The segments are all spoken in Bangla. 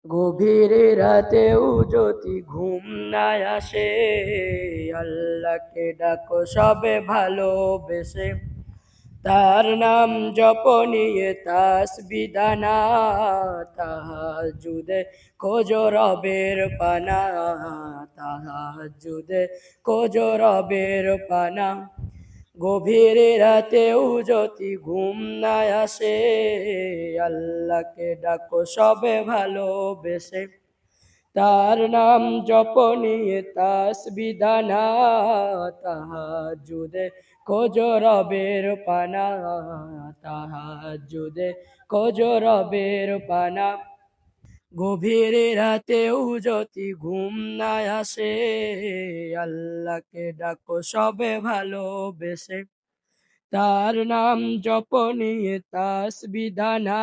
গভীর রাতেও যদি ঘুম না আসে, আল্লাহকে ডাকো সবে ভালোবেসে। তার নাম জপনিয়ে তাসবিহ দানা, তাহাজ্জুদে খোঁজো রবের পানা, তাহাজ্জুদে খোঁজো রবের পানা। গভীর রাতেও যদি ঘুম না আসে, আল্লাহকে ডাকো সবে ভালোবেসে। তার নাম জপনিয়ে তাসবিহ দানা, তাহাজ্জুদে খোঁজো রবের পানা, তাহাজ্জুদে খোঁজো রবের পানা। গভীর রাতেও যদি ঘুম না আসে, আল্লাহকে ডাকো সবে ভালোবেসে। তার নাম জপনিয়ে তাসবিহ দানা,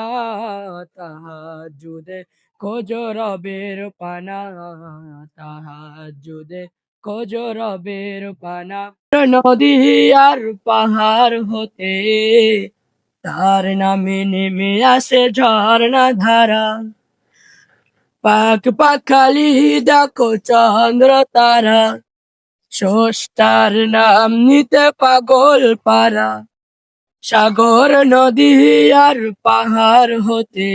তাহাজ্জুদে খোঁজো রবের পানা, তাহাজ্জুদে খোঁজো রবের পানা। নদী আর পাহাড় হতে তার নামে নেমে আসে ঝর্ণা ধারা। পাক পাখালি ডাকো চন্দ্র তারা, স্রষ্টার নাম নিতে পাগল পারা। সাগর নদী আর পাহাড় হতে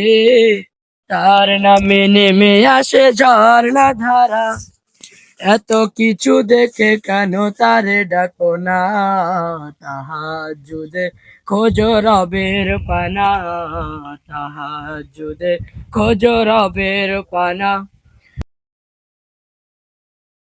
তার নামে নেমে আসে ঝর্ণা ধারা। এত কিছু দেখে কেন তারে ডাকো না, তাহাজ্জুদে খোঁজো রবের পানা, তাহাজ্জুদে খোঁজো রবের পানা।